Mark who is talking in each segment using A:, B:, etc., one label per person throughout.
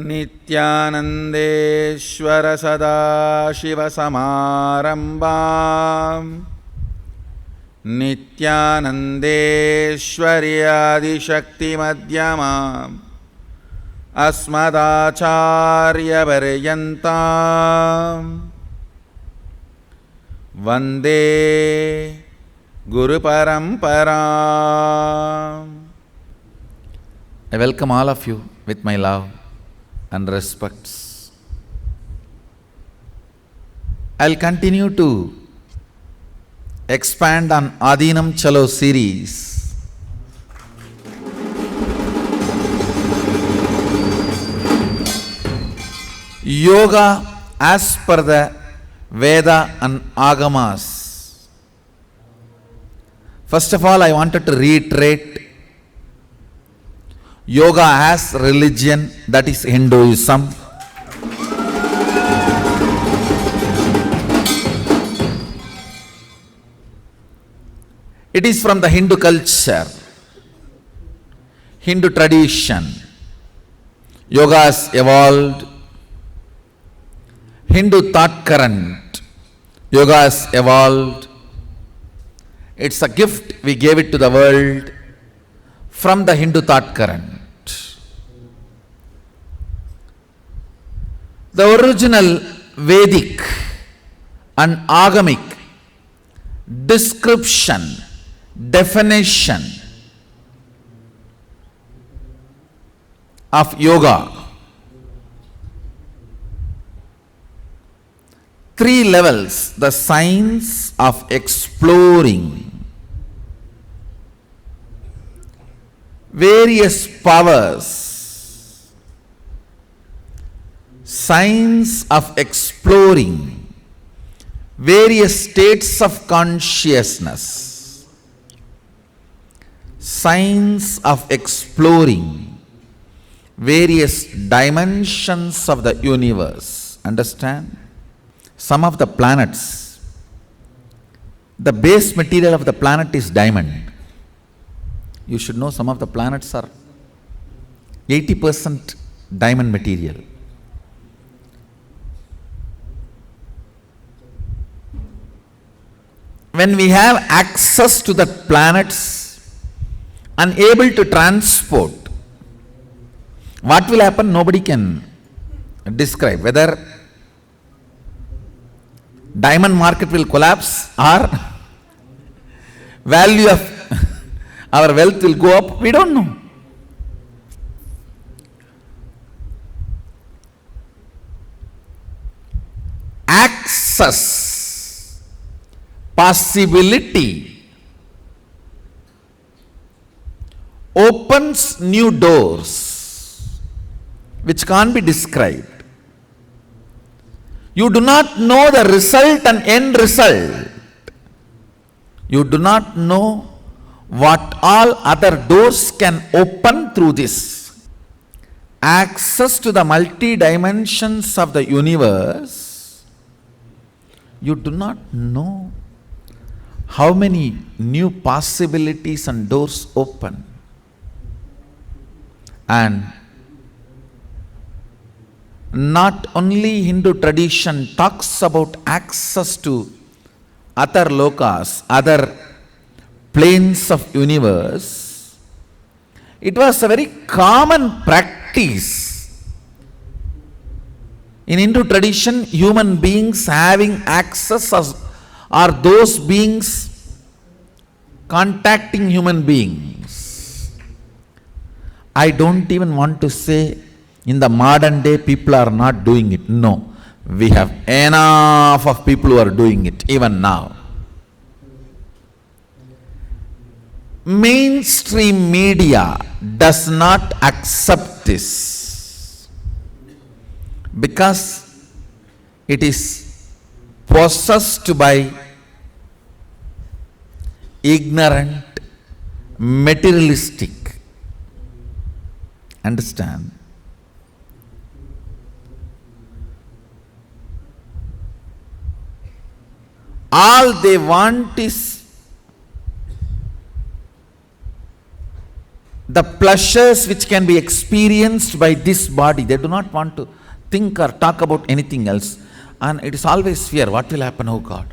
A: नित्यानन्देश्वर सदाशिवसमारम्भाम् नित्यानन्देश्वर्यादिशक्तिमध्यमाम् अस्मदाचार्यपर्यन्ताम् वन्दे गुरुपरम्पराम्. I welcome all of you with my love and respects. I'll continue to expand on Adinam Chalo series. Yoga as per the Veda and Agamas. First of all, I wanted to reiterate yoga as religion, that is Hinduism. It is from the Hindu culture, Hindu tradition. Yoga has evolved. Hindu thought current. Yoga has evolved. It's a gift we gave it to the world from the Hindu thought current. The original Vedic and Agamic description, definition of yoga, 3 levels: the science of exploring various powers, science of exploring various states of consciousness, science of exploring various dimensions of the universe. Understand? Some of the planets, the base material of the planet is diamond. You should know some of the planets are 80% diamond material. When we have access to the planets and able to transport, what will happen? Nobody can describe. Whether diamond market will collapse or value of our wealth will go up, we don't know. Access, possibility opens new doors which can't be described. You do not know the result and end result. You do not know what all other doors can open through this. Access to the multi-dimensions of the universe, you do not know how many new possibilities and doors open. And not only Hindu tradition talks about access to other lokas, other planes of universe, it was a very common practice. In Hindu tradition, human beings having access are those beings contacting human beings. I don't even want to say in the modern day people are not doing it. No, we have enough of people who are doing it even now. Mainstream media does not accept this because it is possessed by ignorant, materialistic. Understand? All they want is the pleasures which can be experienced by this body. They do not want to think or talk about anything else. And it is always fear. What will happen? Oh God,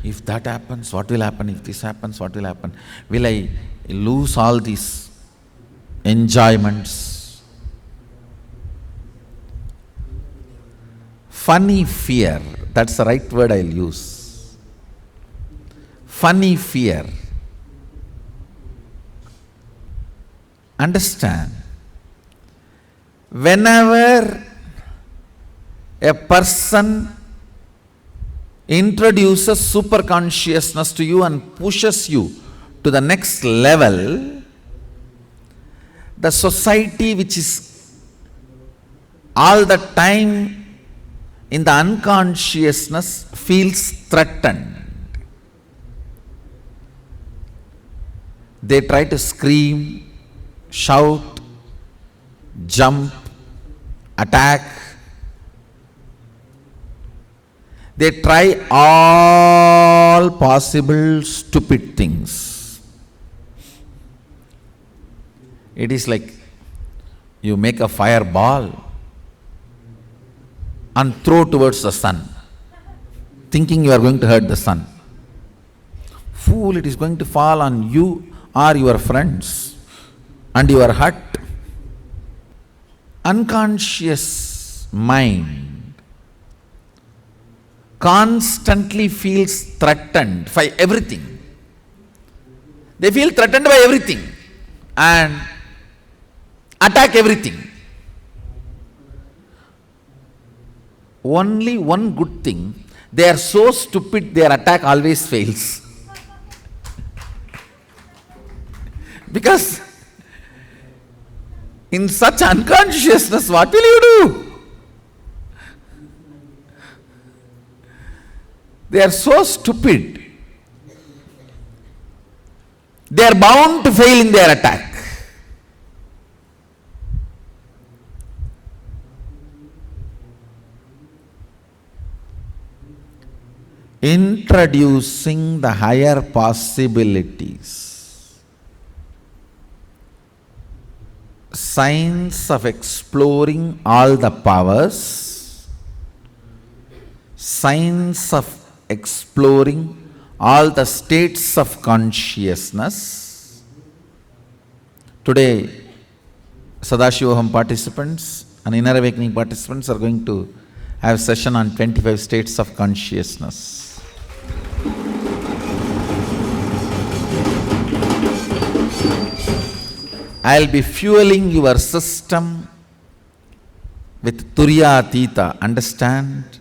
A: if that happens, what will happen? If this happens, what will happen? Will I lose all these enjoyments? Funny fear. That's the right word I'll use. Funny fear. Understand, whenever a person introduces super consciousness to you and pushes you to the next level, the society which is all the time in the unconsciousness feels threatened. They try to scream, shout, jump, attack. They try all possible stupid things. It is like you make a fireball and throw towards the sun, thinking you are going to hurt the sun. Fool, it is going to fall on you or your friends, and you are hurt. Unconscious mind constantly feels threatened by everything. They feel threatened by everything and attack everything. Only one good thing, they are so stupid their attack always fails. Because in such unconsciousness, what will you do? They are so stupid. They are bound to fail in their attack. Introducing the higher possibilities. Science of exploring all the powers. Science of exploring all the states of consciousness. Today, Sadashivoham participants and Inner Awakening participants are going to have a session on 25 states of consciousness. I'll be fueling your system with Turiya Atita. Understand?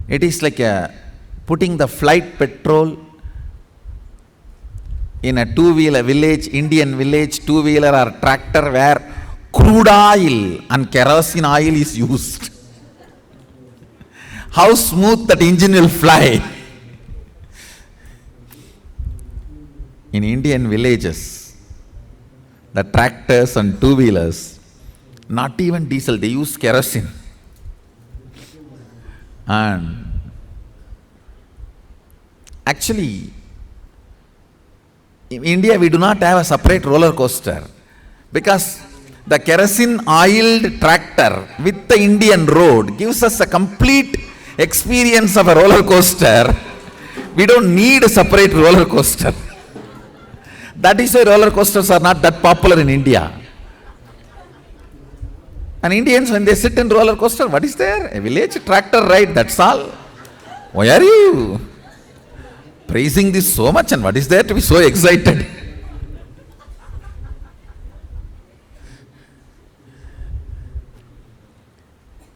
A: It is like putting the flight petrol in a two-wheeler village, Indian village, two-wheeler or tractor where crude oil and kerosene oil is used. How smooth that engine will fly. In Indian villages, the tractors and two-wheelers, not even diesel, they use kerosene. And actually, in India we do not have a separate roller coaster because the kerosene oiled tractor with the Indian road gives us a complete experience of a roller coaster. We don't need a separate roller coaster. That is why roller coasters are not that popular in India. And Indians, when they sit in roller coaster, what is there? A village tractor ride, that's all. Why are you praising this so much, and what is there to be so excited?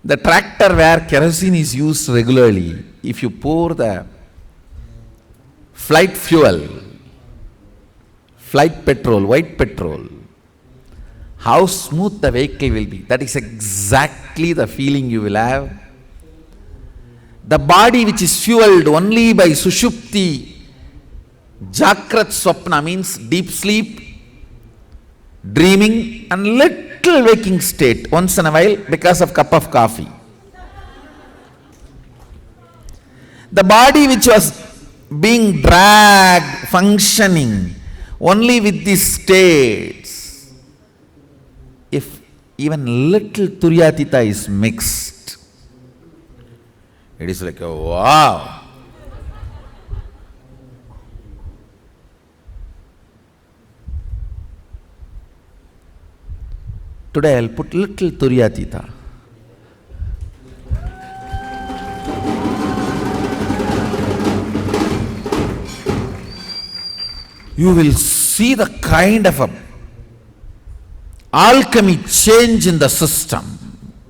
A: The tractor where kerosene is used regularly, if you pour the flight fuel, flight petrol, white petrol, how smooth the vehicle will be. That is exactly the feeling you will have. The body which is fueled only by Sushupti, Jakrat Swapna means deep sleep, dreaming and little waking state once in a while because of cup of coffee. The body which was being dragged, functioning Only with these states, if even little Turyatita is mixed, it is like a wow. Today I'll put little Turyatita. You will see the kind of a alchemy change in the system.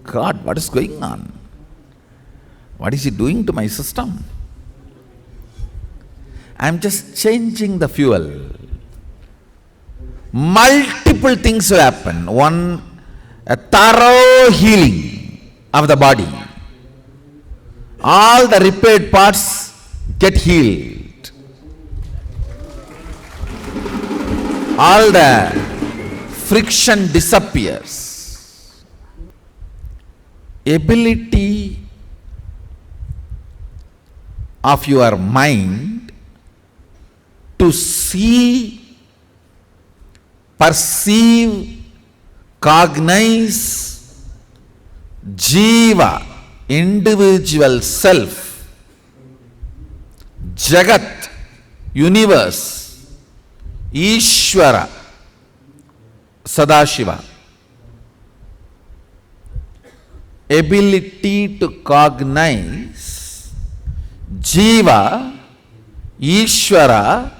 A: God, what is going on? What is he doing to my system? I'm just changing the fuel. Multiple things will happen. One, a thorough healing of the body. All the repaired parts get healed. All the friction disappears. Ability of your mind to see, perceive, cognize Jiva, individual self, Jagat, universe, Ishvara, Sadashiva. Ability to cognize Jiva, Ishvara,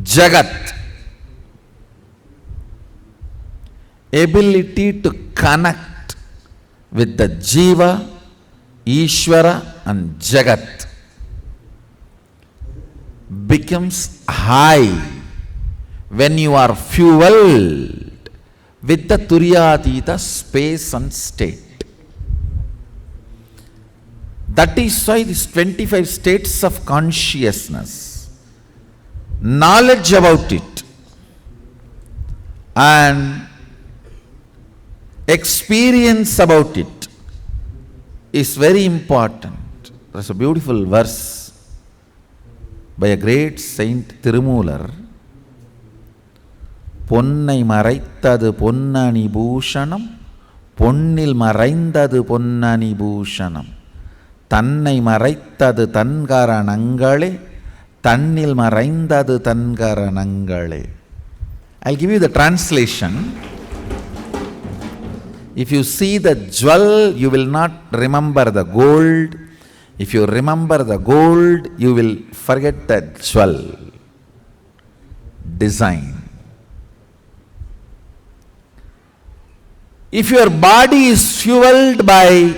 A: Jagat. Ability to connect with the Jiva, Ishvara and Jagat becomes high when you are fueled with the Turyatita space and state. That is why these 25 states of consciousness, knowledge about it and experience about it is very important. There's a beautiful verse by a great saint Tirumular. பொன்னை மறைத்தது பொன்னணி பூஷணம் பொன்னில் மறைந்தது பொன்னணி பூஷணம் தன்னை மறைத்தது தன்கரணங்களே தன்னில் மறைந்தது தன்கரணங்களே. I'll give you the translation. If you see the jewel, you will not remember the gold. If you remember the gold, you will forget the jewel. Design. If your body is fueled by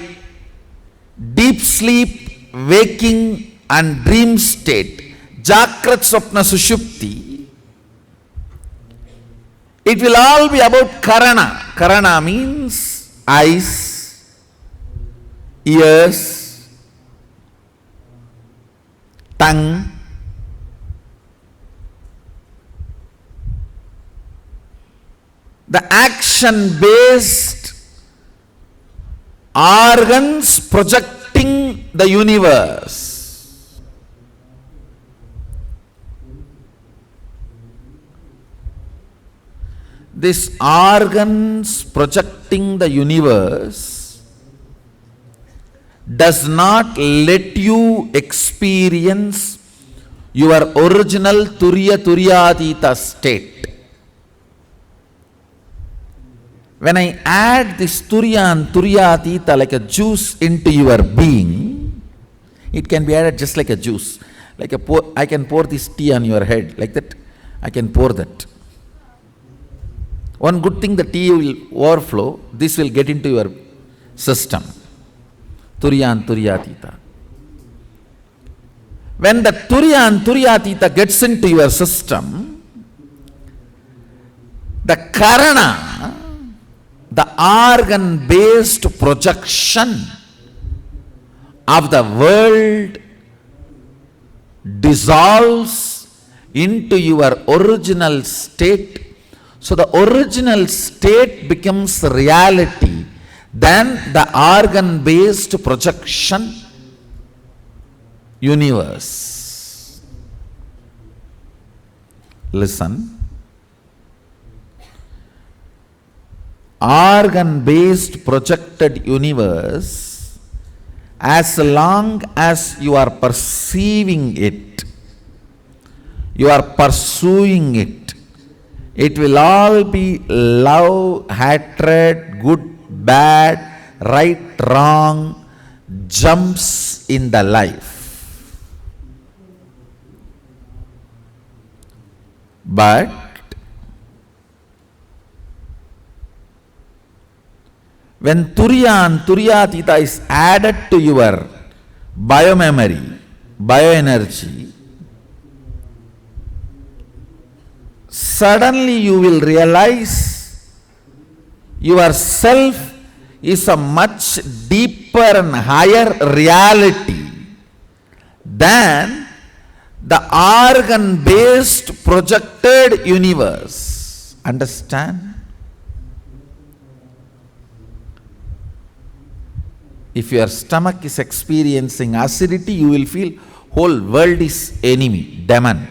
A: deep sleep, waking and dream state, Jagrat, Swapna, Sushupti, it will all be about Karana. Karana means eyes, ears, tongue, the action-based organs projecting the universe. These organs projecting the universe does not let you experience your original Turyatita state. When I add this Turya and Turyatita like a juice into your being, it can be added just like a juice. Like I can pour this tea on your head, like that, I can pour that. One good thing, the tea will overflow, this will get into your system. Turya and Turyatita. When the Turya and Turyatita gets into your system, the Karana, the organ-based projection of the world dissolves into your original state. So the original state becomes reality. Then the organ-based projection universe. Listen. organ-based projected universe, as long as you are perceiving it, you are pursuing it, it will all be love, hatred, good, bad, right, wrong, jumps in the life. But when Turiya and Turiyatita is added to your biomemory, bioenergy, suddenly you will realize yourself is a much deeper and higher reality than the organ-based projected universe. Understand? If your stomach is experiencing acidity, you will feel whole world is enemy, demon.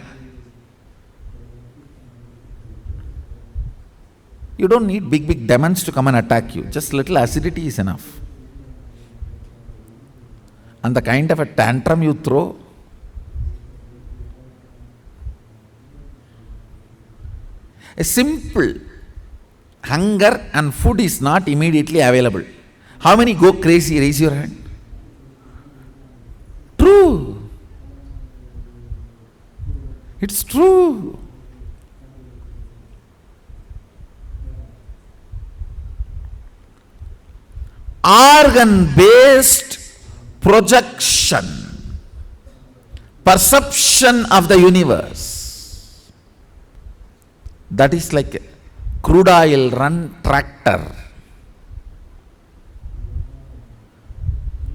A: You don't need big demons to come and attack you. Just little acidity is enough. And the kind of a tantrum you throw, a simple hunger and food is not immediately available. How many go crazy? Raise your hand. True. It's true. Organ-based projection, perception of the universe, that is like a crude oil run tractor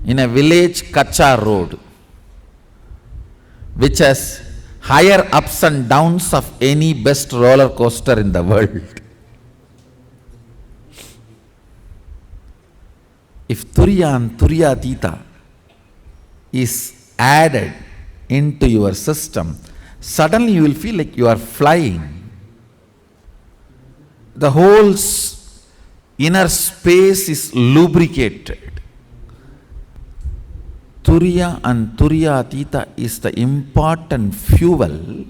A: in a village Kacha road, which has higher ups and downs of any best roller coaster in the world. If Turiya and Turiyatita is added into your system, suddenly you will feel like you are flying. The whole inner space is lubricated. Turiya and Turiyatita is the important fuel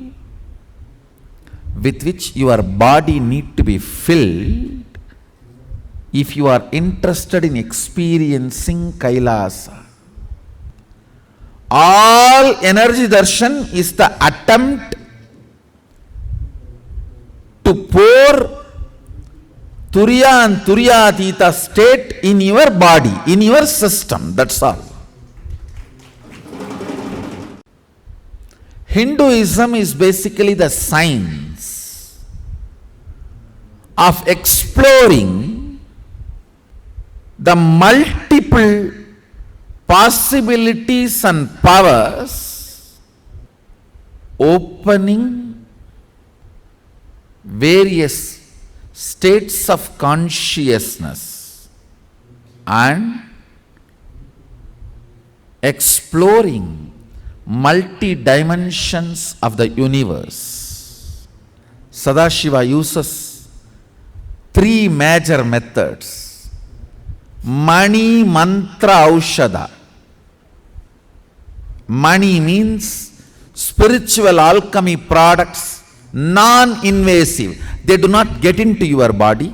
A: with which your body need to be filled if you are interested in experiencing Kailasa. All energy darshan is the attempt to pour Turiya and Turiyatita state in your body, in your system, that's all. Hinduism is basically the science of exploring the multiple possibilities and powers, opening various states of consciousness and exploring multi-dimensions of the universe. Sadashiva uses three major methods. Mani, Mantra, Aushadha. Mani means spiritual alchemy products, non-invasive. They do not get into your body.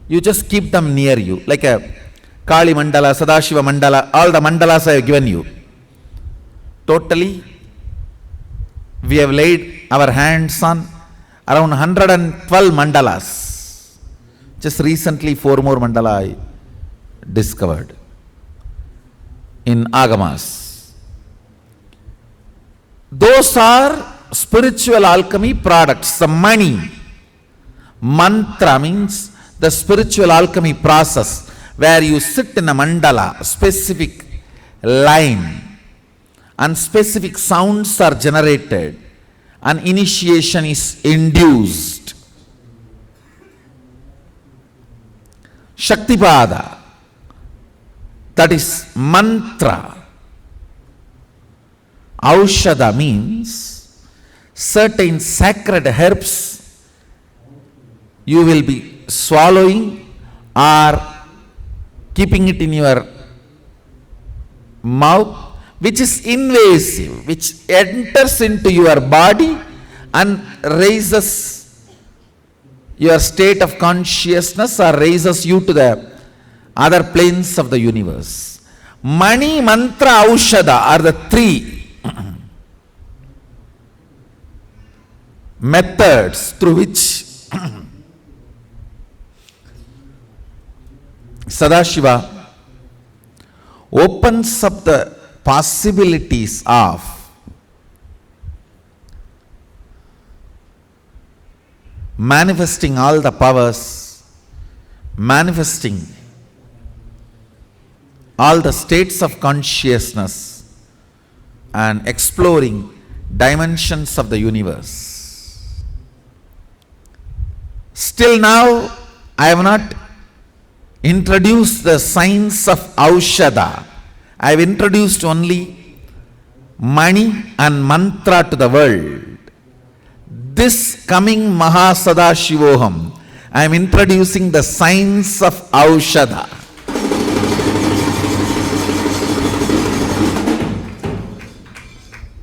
A: You just keep them near you. Like a Kali Mandala, Sadashiva Mandala, all the mandalas I have given you. Totally, we have laid our hands on around 112 mandalas. Just recently 4 more mandala I discovered in Agamas. Those are spiritual alchemy products. The Mani, Mantra means the spiritual alchemy process where you sit in a mandala, specific line, and specific sounds are generated and initiation is induced. Shaktipada, that is mantra. Aushadha means certain sacred herbs you will be swallowing or keeping it in your mouth, which is invasive, which enters into your body and raises your state of consciousness or raises you to the other planes of the universe. Mani, mantra, aushadha are the three methods through which Sadashiva opens up the possibilities of manifesting all the powers, manifesting all the states of consciousness, and exploring dimensions of the universe. Still now, I have not introduced the science of Aushadha. I have introduced only Mani and Mantra to the world. This coming Mahasadashivoham, I am introducing the science of Aushadha.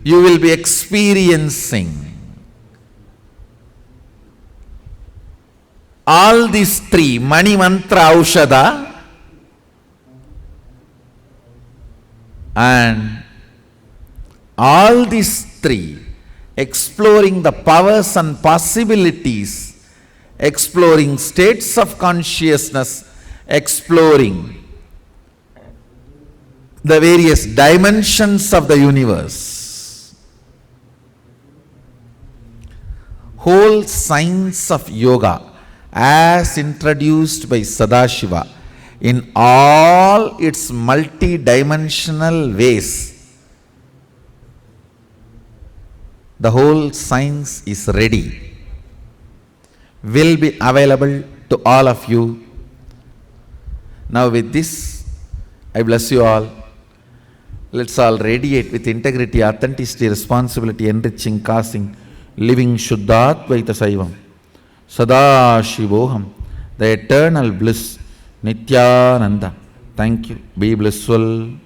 A: You will be experiencing all these three, Mani, Mantra, Aushadha, and all these three, exploring the powers and possibilities, exploring states of consciousness, exploring the various dimensions of the universe. Whole science of yoga as introduced by Sadashiva in all its multi-dimensional ways. The whole science is ready, will be available to all of you. Now with this, I bless you all. Let's all radiate with integrity, authenticity, responsibility, enriching, causing, living Shuddhadvaita Saivam. Sadashivoham, the eternal bliss, Nityananda. Thank you. Be blissful.